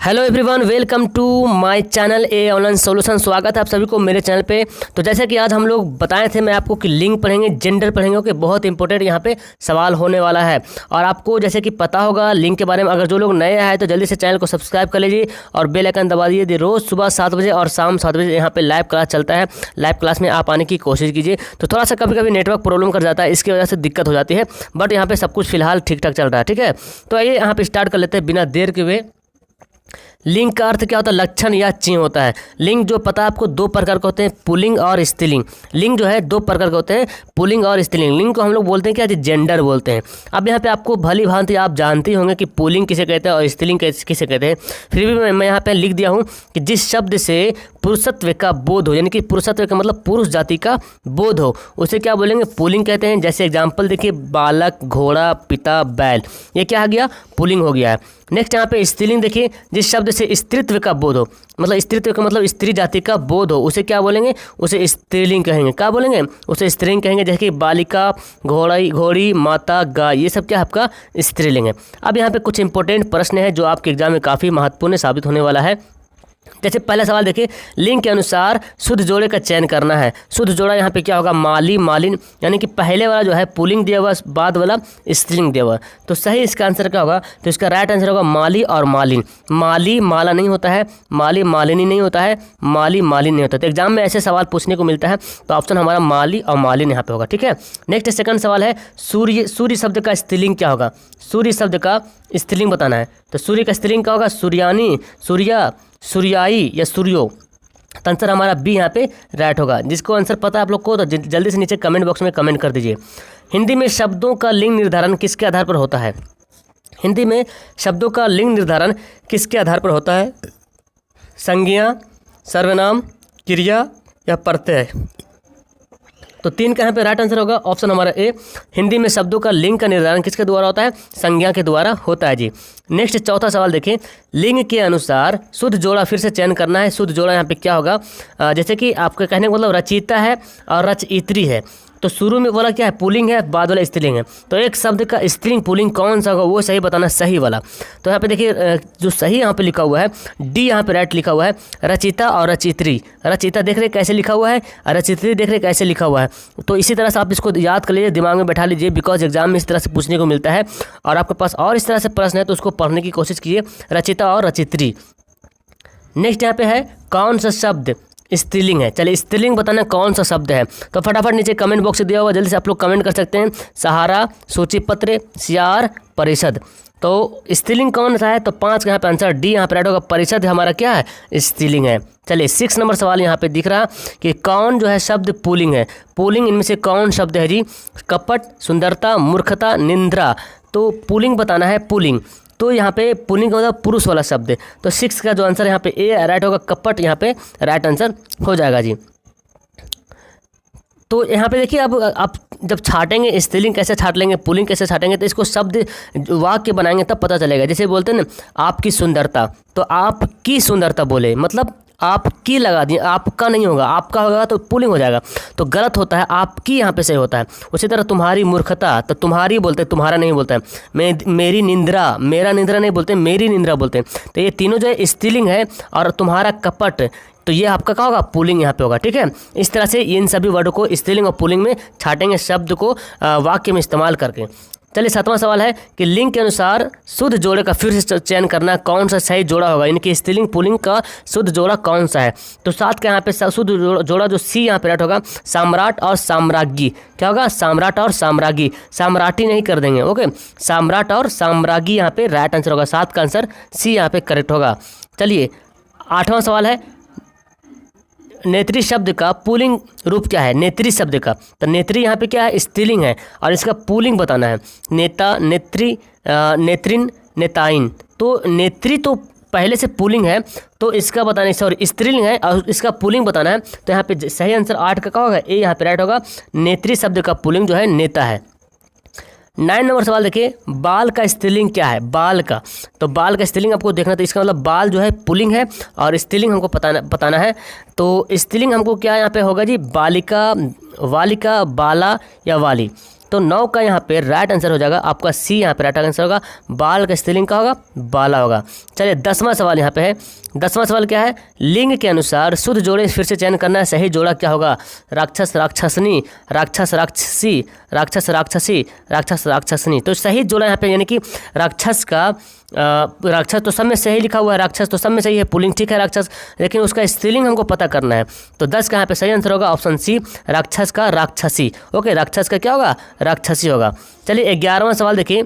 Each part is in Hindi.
Hello everyone, welcome to my channel A online solution. स्वागत है आप सभी को मेरे चैनल पे। तो जैसे कि आज हम लोग बताए थे मैं आपको कि लिंग पढ़ेंगे, जेंडर पढ़ेंगे। ओके, बहुत इंपॉर्टेंट यहाँ पे सवाल होने वाला है। और आपको जैसे कि पता होगा लिंग के बारे में, अगर जो लोग नए आए तो जल्दी से चैनल को सब्सक्राइब कर लीजिए और बेल आइकन दबा दीजिए। रोज़ सुबह 7 बजे और शाम 7 बजे यहाँ पे लाइव क्लास चलता है। लाइव क्लास में आप आने की कोशिश कीजिए। तो थोड़ा सा कभी कभी नेटवर्क प्रॉब्लम कर जाता है, इसकी वजह से दिक्कत हो जाती है, बट यहाँ पे सब कुछ फिलहाल ठीक ठाक चल रहा है। ठीक है, तो आइए यहाँ पे स्टार्ट कर लेते हैं बिना देर के हुए। लिंग का अर्थ क्या होता है? लक्षण या चिन्ह होता है। लिंग जो पता है आपको दो प्रकार के होते हैं, पुल्लिंग और स्त्रीलिंग। लिंग जो है दो प्रकार के होते हैं, पुल्लिंग और स्त्रीलिंग। लिंग को हम लोग बोलते हैं क्या जी? जेंडर बोलते हैं। अब यहाँ पे आपको भली भांति आप जानते ही होंगे कि पुल्लिंग किसे कहते हैं और स्त्रीलिंग किसे कहते हैं। फिर भी मैं यहाँ पे लिख दिया हूँ कि जिस शब्द से पुरुषत्व का बोध हो, यानी कि पुरुषत्व का मतलब पुरुष जाति का बोध हो, उसे क्या बोलेंगे? पुल्लिंग कहते हैं। जैसे एग्जाम्पल देखिए, बालक, घोड़ा, पिता, बैल, ये क्या आ गया? पुल्लिंग हो गया है। नेक्स्ट यहाँ पे स्त्रीलिंग देखिए, जिस शब्द से स्त्रीत्व का बोध हो, मतलब स्त्रीत्व का मतलब स्त्री जाति का बोध हो, उसे क्या बोलेंगे? उसे स्त्रीलिंग कहेंगे। क्या बोलेंगे? उसे स्त्रीलिंग कहेंगे। जैसे कि बालिका, घोड़ी, माता, गाय, ये सब क्या है? आपका स्त्रीलिंग है। अब यहाँ पे कुछ इंपॉर्टेंट प्रश्न है जो आपके एग्जाम में काफ़ी महत्वपूर्ण साबित होने वाला है। जैसे पहला सवाल देखिए, लिंग के अनुसार शुद्ध जोड़े का चयन करना है। शुद्ध जोड़ा यहाँ पे क्या होगा? माली, मालिन, यानी कि पहले वाला जो है पुल्लिंग दिया हुआ, बाद वाला स्त्रीलिंग दिया हुआ। तो सही इसका आंसर क्या होगा? तो इसका राइट आंसर होगा माली और मालिन। माली माला नहीं होता है, माली मालिनी नहीं होता है, माली मालिन नहीं होता। तो एग्जाम में ऐसे सवाल पूछने को मिलता है, तो ऑप्शन हमारा माली और मालिन यहाँ पे होगा। ठीक है, नेक्स्ट सेकंड सवाल है, सूर्य। सूर्य शब्द का स्त्रीलिंग क्या होगा? सूर्य शब्द का स्त्रीलिंग बताना है। तो सूर्य का स्त्रीलिंग क्या होगा? सूर्यानी, सूर्या, सूर्याई या सूर्यो। तो आंसर हमारा बी यहाँ पे राइट होगा। जिसको आंसर पता है आप लोग को तो जल्दी से नीचे कमेंट बॉक्स में कमेंट कर दीजिए। हिंदी में शब्दों का लिंग निर्धारण किसके आधार पर होता है? हिंदी में शब्दों का लिंग निर्धारण किसके आधार पर होता है? संज्ञा, सर्वनाम, क्रिया या प्रत्यय। तो तीन का यहाँ पे राइट आंसर होगा ऑप्शन हमारा ए। हिंदी में शब्दों का लिंग का निर्धारण किसके द्वारा होता है? संज्ञा के द्वारा होता है जी। नेक्स्ट चौथा सवाल देखें, लिंग के अनुसार शुद्ध जोड़ा फिर से चयन करना है। शुद्ध जोड़ा यहाँ पे क्या होगा? जैसे कि आपके कहने का मतलब रचयिता है और रचयित्री है। तो शुरू में वाला क्या है? पुल्लिंग है, बाद वाला स्त्रीलिंग है। तो एक शब्द का स्त्रीलिंग पुल्लिंग कौन सा होगा वो सही बताना, सही वाला। तो यहाँ पे देखिए जो सही यहाँ पे लिखा हुआ है डी, यहाँ पे राइट लिखा हुआ है, रचयिता और रचयित्री। रचयिता देख रहे कैसे लिखा हुआ है और रचयित्री देख रहे कैसे लिखा हुआ है। तो इसी तरह से आप इसको याद कर लीजिए, दिमाग में बैठा लीजिए, बिकॉज एग्जाम में इस तरह से पूछने को मिलता है। और आपके पास और इस तरह से प्रश्न है तो उसको पढ़ने की कोशिश कीजिए, रचयिता और रचयित्री। नेक्स्ट यहाँ पे है कौन सा शब्द स्त्रीलिंग है? चलिए स्त्रीलिंग बताना कौन सा शब्द है, तो फटाफट नीचे कमेंट बॉक्स से दिया हुआ, जल्दी से आप लोग कमेंट कर सकते हैं। सहारा, सूचीपत्र, सियार, परिषद। तो स्त्रीलिंग कौन सा है? तो 5 का यहाँ पे आंसर डी यहाँ पे राइट होगा। परिषद हमारा क्या है? स्त्रीलिंग है। चलिए 6 नंबर सवाल यहाँ पे दिख रहा कि कौन जो है शब्द पुल्लिंग है? पुल्लिंग इनमें से कौन शब्द है जी? कपट, सुंदरता, मूर्खता, निंद्रा। तो पुल्लिंग बताना है, पुल्लिंग। तो यहाँ पे पुल्लिंग का मतलब पुरुष वाला शब्द है। तो 6 का जो आंसर यहाँ पे ए राइट होगा, कपट यहाँ पे राइट आंसर हो जाएगा जी। तो यहाँ पे देखिए, अब आप जब छाटेंगे स्त्रीलिंग कैसे छाट लेंगे, पुल्लिंग कैसे छाटेंगे, तो इसको शब्द वाक्य बनाएंगे तब पता चलेगा। जैसे बोलते हैं ना आपकी सुंदरता, तो आपकी सुंदरता बोले मतलब आपकी लगा दिए, आपका नहीं होगा, आपका होगा तो पुल्लिंग हो जाएगा, तो गलत होता है, आपकी यहाँ पे सही होता है। उसी तरह तुम्हारी मूर्खता, तो तुम्हारी बोलते हैं, तुम्हारा नहीं बोलते हैं। मेरी निंद्रा, मेरा निंद्रा नहीं बोलते, मेरी निंद्रा बोलते हैं। तो ये तीनों जो है स्त्रीलिंग है। और तुम्हारा कपट, तो ये आपका क्या होगा? पुल्लिंग यहाँ पे होगा। ठीक है, इस तरह से इन सभी वर्डों को स्त्रीलिंग और पुल्लिंग में छाटेंगे शब्द को वाक्य में इस्तेमाल करके। चलिए 7वां सवाल है कि लिंग के अनुसार शुद्ध जोड़े का फिर से चयन करना, कौन सा सही जोड़ा होगा? इनकी स्त्रीलिंग पुल्लिंग का शुद्ध जोड़ा कौन सा है? तो 7 का यहाँ पे शुद्ध जोड़ा जो सी यहाँ पे राइट होगा, सम्राट और साम्राज्ञी। क्या होगा? सम्राट और साम्राज्ञी, साम्राटी नहीं कर देंगे। ओके, सम्राट और साम्राज्ञी यहाँ पे राइट आंसर होगा। 7 का आंसर सी यहाँ पे करेक्ट होगा। चलिए 8वां सवाल है, नेत्री शब्द का पुल्लिंग रूप क्या है? नेत्री शब्द का, तो नेत्री यहाँ पे क्या है? स्त्रीलिंग है और इसका पुल्लिंग बताना है। नेता, नेत्री, नेत्रिन, नेताइन। तो नेत्री तो पहले से पुल्लिंग है, तो इसका बताना है, सॉरी स्त्रीलिंग है और इसका पुल्लिंग बताना है। तो यहाँ पे सही आंसर 8 का क्या होगा? ए यहाँ पे राइट होगा। नेत्री शब्द का पुल्लिंग जो है नेता है। 9 नंबर सवाल देखिए, बाल का स्त्रीलिंग क्या है? बाल का, तो बाल का स्त्रीलिंग आपको देखना, तो इसका मतलब बाल जो है पुल्लिंग है और स्त्रीलिंग हमको बताना है। तो स्त्रीलिंग हमको क्या यहाँ पे होगा जी? बालिका, वालिका, बाला या वाली। तो 9 का यहाँ पे राइट आंसर हो जाएगा आपका सी, यहाँ पे राइट आंसर होगा। बाल का स्त्रीलिंग का होगा बाला होगा। चलिए 10वां सवाल यहाँ पे है। 10वां सवाल क्या है, लिंग के अनुसार शुद्ध जोड़े फिर से चयन करना है, सही जोड़ा क्या होगा? राक्षस राक्षसनी, राक्षस राक्षसी, राक्षस राक्षसी, राक्षस राक्षसनी। तो सही जोड़ा यहाँ पे यानी कि राक्षस का राक्षस तो सब में सही लिखा हुआ है, राक्षस तो सब में सही है, पुल्लिंग ठीक है राक्षस, लेकिन उसका स्त्रीलिंग हमको पता करना है। तो 10 का यहाँ पे सही आंसर होगा ऑप्शन सी, राक्षस का राक्षसी। ओके, राक्षस का क्या होगा? राक्षसी होगा। चलिए 11वां सवाल देखिए,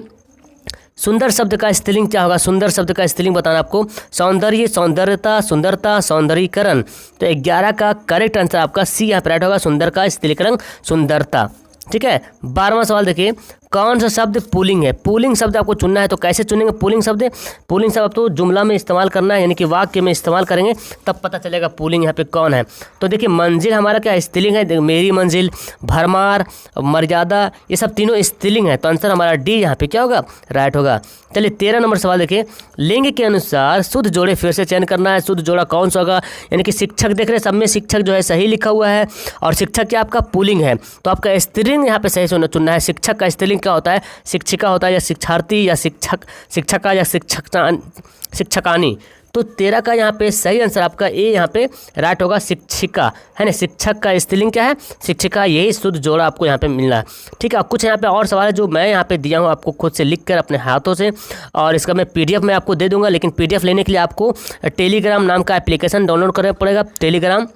सुंदर शब्द का स्त्रीलिंग क्या होगा? सुंदर शब्द का स्त्रीलिंग बताना आपको, सौंदर्य, सौंदर्यता, सुंदरता, सौंदर्यीकरण। तो 11 का करेक्ट आंसर आपका सी यहाँ पे राइट होगा, सुंदर का स्त्रीकरण सुंदरता। ठीक है, 12वां सवाल देखिए, कौन सा शब्द पुल्लिंग है? पुल्लिंग शब्द आपको चुनना है, तो कैसे चुनेंगे पुल्लिंग शब्द? पुल्लिंग शब्द आपको जुमला में इस्तेमाल करना है, यानी कि वाक्य में इस्तेमाल करेंगे तब पता चलेगा पुल्लिंग यहाँ पे कौन है। तो देखिए मंजिल हमारा क्या स्त्रीलिंग है, मेरी मंजिल, भरमार, मर्यादा, ये सब तीनों स्त्रीलिंग है। तो आंसर हमारा डी यहाँ पे क्या होगा? राइट होगा। चलिए 13 नंबर सवाल देखिए, लिंग के अनुसार शुद्ध जोड़े फिर से चयन करना है, शुद्ध जोड़ा कौन सा होगा? यानी कि शिक्षक देख रहे हैं, सब में शिक्षक जो है सही लिखा हुआ है, और शिक्षक क्या आपका पुल्लिंग है, तो आपका स्त्रीलिंग यहाँ पे सही चुनना है। शिक्षक का स्त्रीलिंग क्या होता है? शिक्षिका होता है, या शिक्षार्थी, या शिक्षक, शिक्षका, या शिक्षकानी। तो 13 का यहाँ पे सही आंसर आपका ए यहाँ पे राइट होगा, शिक्षिका है ना। शिक्षक का स्त्रीलिंग क्या है? शिक्षिका। यही शुद्ध जोड़ा आपको यहाँ पे मिलना है। ठीक है, कुछ यहाँ पे और सवाल है जो मैं यहाँ पे दिया हूँ आपको खुद से लिख कर अपने हाथों से, और इसका मैं PDF में आपको दे दूंगा, लेकिन PDF लेने के लिए आपको टेलीग्राम नाम का एप्लीकेशन डाउनलोड करना पड़ेगा। टेलीग्राम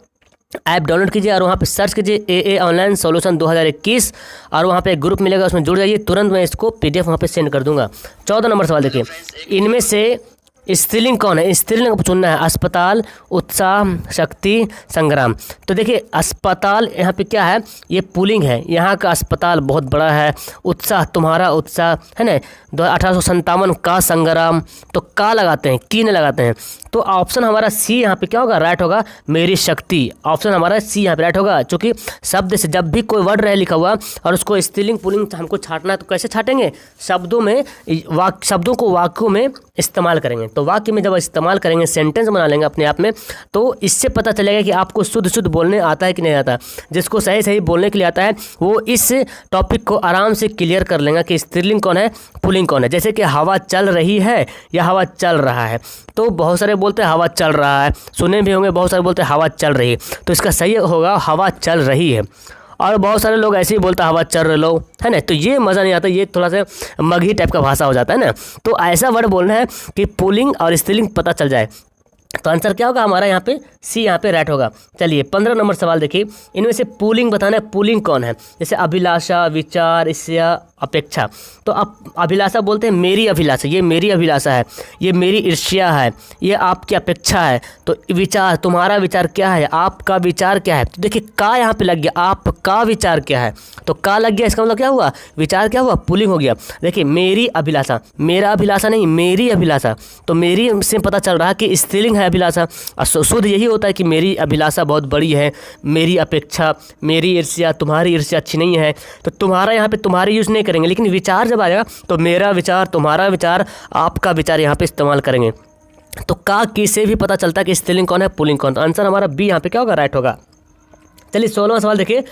ऐप डाउनलोड कीजिए और वहाँ पे सर्च कीजिए AA ऑनलाइन सोल्यूशन 2021, और वहाँ पे एक ग्रुप मिलेगा, उसमें जुड़ जाइए, तुरंत मैं इसको PDF वहाँ पे सेंड कर दूंगा। 14 नंबर सवाल देखिए, इनमें से स्त्रीलिंग कौन है? स्त्रीलिंग को चुनना है, अस्पताल, उत्साह, शक्ति, संग्राम। तो देखिए अस्पताल यहाँ पे क्या है? ये पुल्लिंग है, यहाँ का अस्पताल बहुत बड़ा है। उत्साह, तुम्हारा उत्साह है ना। 1857 का संग्राम, तो का लगाते हैं, की नहीं लगाते हैं। तो ऑप्शन हमारा सी यहाँ पे क्या होगा? राइट होगा, मेरी शक्ति। ऑप्शन हमारा सी यहाँ पे राइट होगा, क्योंकि शब्द से जब भी कोई वर्ड रहे लिखा हुआ और उसको स्त्रीलिंग पुल्लिंग हमको छांटना है, तो कैसे छांटेंगे? शब्दों में, शब्दों को वाक्यों में इस्तेमाल करेंगे। तो वाक्य में जब इस्तेमाल करेंगे, सेंटेंस बना लेंगे अपने आप में, तो इससे पता चलेगा कि आपको शुद्ध शुद्ध बोलने आता है कि नहीं आता। जिसको सही सही बोलने के लिए आता है वो इस टॉपिक को आराम से क्लियर कर लेंगे कि स्त्रीलिंग कौन है, पुल्लिंग कौन है। जैसे कि हवा चल रही है या हवा चल रहा है, तो बहुत सारे बोलते हैं हवा चल रहा है, सुने भी होंगे बहुत सारे बोलते हैं हवा चल रही है, तो इसका सही होगा हवा चल रही है। और बहुत सारे लोग ऐसे ही बोलते हैं हवा चल रहे लो, है ना। तो ये मज़ा नहीं आता, ये थोड़ा सा मगही टाइप का भाषा हो जाता है ना। तो ऐसा वर्ड बोलना है कि पुल्लिंग और स्त्रीलिंग पता चल जाए। तो आंसर क्या होगा हमारा? यहाँ पे सी यहाँ पे राइट होगा। चलिए 15 नंबर सवाल देखिए, इनमें से पुल्लिंग बताना है, पुल्लिंग कौन है? जैसे अभिलाषा, विचार, ईर्ष्या, अपेक्षा। तो अब अभिलाषा बोलते हैं मेरी अभिलाषा, ये मेरी अभिलाषा है, ये मेरी ईर्ष्या है, ये आपकी अपेक्षा है। तो विचार, तुम्हारा विचार क्या है, आपका विचार क्या है? तो देखिए का यहाँ पे लग गया, आपका विचार क्या है, तो का लग गया, इसका मतलब क्या हुआ? विचार क्या हुआ? पुल्लिंग हो गया। देखिए मेरी अभिलाषा, मेरा अभिलाषा नहीं, मेरी अभिलाषा। तो मेरी से पता चल रहा है कि स्त्रीलिंग है अभिलाषा, और शुद्ध यही होता है कि मेरी अभिलाषा बहुत बड़ी है, मेरी अपेक्षा, मेरी ईर्ष्या, तुम्हारी ईर्ष्या अच्छी नहीं है। तो तुम्हारा यहाँ पे तुम्हारी यूज़ नहीं करेंगे, लेकिन विचार जब आएगा तो मेरा विचार, तुम्हारा विचार, आपका विचार यहाँ पे इस्तेमाल करेंगे। तो का की से भी पता चलता है कि स्त्रीलिंग कौन है, पुल्लिंग कौन। तो आंसर हमारा बी यहाँ पे क्या होगा? राइट होगा। चलिए 16वां सवाल देखिए,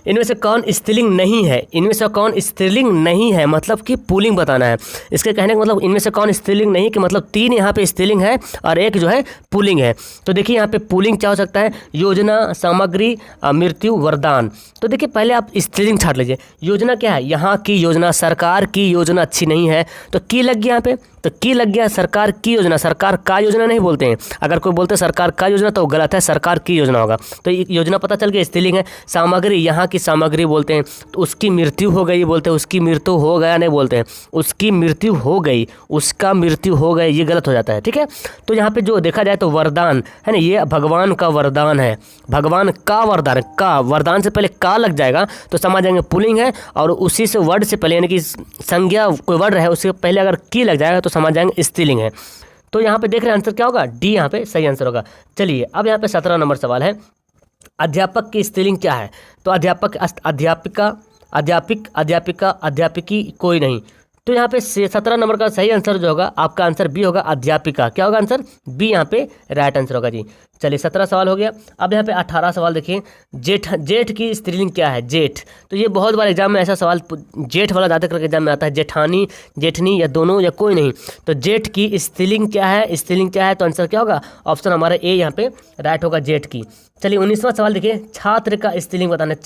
इनमें से कौन स्त्रीलिंग नहीं है? इनमें से कौन स्त्रीलिंग नहीं है मतलब कि पुल्लिंग बताना है। इसके कहने का मतलब इनमें से कौन स्त्रीलिंग नहीं, कि मतलब 3 यहाँ पे स्त्रीलिंग है और 1 जो है पुल्लिंग है। तो देखिए यहाँ पे पुल्लिंग क्या हो सकता है? योजना, सामग्री, मृत्यु, वरदान। तो देखिए पहले आप स्त्रीलिंग छाट लीजिए। योजना क्या है? यहाँ की योजना, सरकार की योजना अच्छी नहीं है, तो की लग गया यहाँ पे, तो की लग गया सरकार की योजना। सरकार का योजना नहीं बोलते हैं, अगर कोई बोलते हैं सरकार का योजना तो गलत है, सरकार की योजना होगा। तो योजना पता चल गया स्त्रीलिंग है। सामग्री, यहाँ की सामग्री बोलते हैं, तो उसकी मृत्यु हो गई बोलते हैं, उसकी मृत्यु हो गया नहीं बोलते हैं, उसकी मृत्यु हो गई, उसका मृत्यु हो गई, ये गलत हो जाता है। ठीक है, तो यहाँ पे जो देखा जाए तो वरदान है ना, ये भगवान का वरदान है, भगवान का वरदान। का वरदान से पहले का लग जाएगा तो समझ जाएंगे पुल्लिंग है, और उसी से वर्ड से पहले यानी कि संज्ञा कोई वर्ड है उससे पहले अगर की लग जाएगा तो समझ जाएंगे स्त्रीलिंग है। तो यहाँ पे देख रहे हैं आंसर क्या होगा? डी यहाँ पे सही आंसर होगा। चलिए अब यहाँ पे 17 नंबर सवाल है, अध्यापक की स्त्रीलिंग क्या है? तो अध्यापक, अध्यापिका, अध्यापिक, अध्यापिका, अध्यापिकी, कोई नहीं। तो यहाँ पे 17 नंबर का सही आंसर जो होगा आपका आंसर बी होगा, अध्यापिका। क्या होगा आंसर? बी यहाँ पे राइट आंसर होगा जी। चलिए 17 सवाल हो गया। अब यहाँ पे 18 सवाल देखिए, जेठ की स्त्रीलिंग क्या है? जेठ। तो ये बहुत बार एग्जाम में ऐसा सवाल जेठ वाला ज़्यादा करके एग्जाम में आता है, जेठानी, जेठनी या दोनों या कोई नहीं। तो जेठ की स्त्रीलिंग क्या है? स्त्रीलिंग क्या है? तो आंसर क्या होगा? ऑप्शन हमारा ए यहाँ पे राइट होगा, जेठ की। चलिए 19वां सवाल देखिए, छात्र का स्त्रीलिंग बताना है।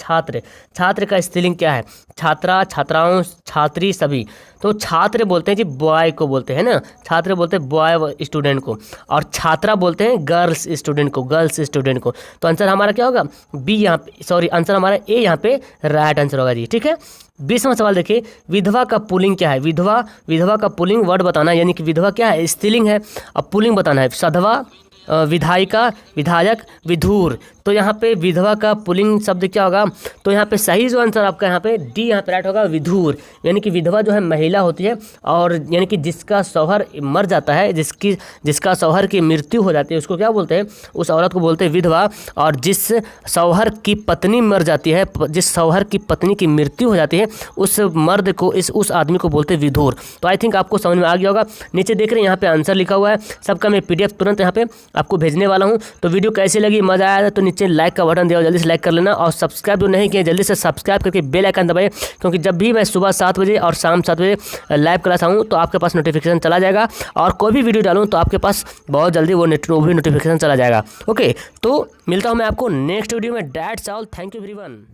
छात्र का स्त्रीलिंग क्या है? छात्रा, छात्राओं, छात्री, सभी। तो छात्र बोलते हैं जी बॉय को बोलते हैं ना, छात्र बोलते हैं बॉय स्टूडेंट को, और छात्रा बोलते हैं गर्ल्स स्टूडेंट को। तो आंसर हमारा क्या होगा? बी यहाँ पे, सॉरी आंसर हमारा ए यहाँ पे राइट आंसर होगा जी। ठीक है। 20वां सवाल देखिए, विधवा का पुल्लिंग क्या है? विधवा का पुल्लिंग वर्ड बताना है, यानी कि विधवा क्या है? स्त्रीलिंग है, अब पुल्लिंग बताना है। सधवा, विधायिका, विधायक, विधुर। तो यहाँ पे विधवा का पुल्लिंग शब्द क्या होगा? तो यहाँ पे सही जो आंसर आपका यहाँ पे डी यहाँ पे राइट होगा, विधुर। यानी कि विधवा जो है महिला होती है, और यानी कि जिसका शौहर मर जाता है, जिसका शौहर की मृत्यु हो जाती है, उसको क्या बोलते हैं? उस औरत को बोलते हैं विधवा। और जिस शौहर की पत्नी मर जाती है, जिस शौहर की पत्नी की मृत्यु हो जाती है, उस मर्द को, उस आदमी को बोलते हैं विधुर। तो आई थिंक आपको समझ में आ गया होगा। नीचे देख रहे हैं यहाँ पे आंसर लिखा हुआ है सबका, मैं PDF तुरंत यहाँ पे आपको भेजने वाला हूँ। तो वीडियो कैसी लगी, मजा आया तो नीचे लाइक का बटन दिया, जल्दी से लाइक कर लेना, और सब्सक्राइब जो नहीं किया जल्दी से सब्सक्राइब करके बेल आइकन दबाइए, क्योंकि जब भी मैं सुबह 7 बजे और शाम 7 बजे लाइव क्लास आऊँ तो आपके पास नोटिफिकेशन चला जाएगा, और कोई भी वीडियो डालूँ तो आपके पास बहुत जल्दी वो भी नोटिफिकेशन चला जाएगा। ओके, तो मिलता हूँ मैं आपको नेक्स्ट वीडियो में। That's all, thank you everyone.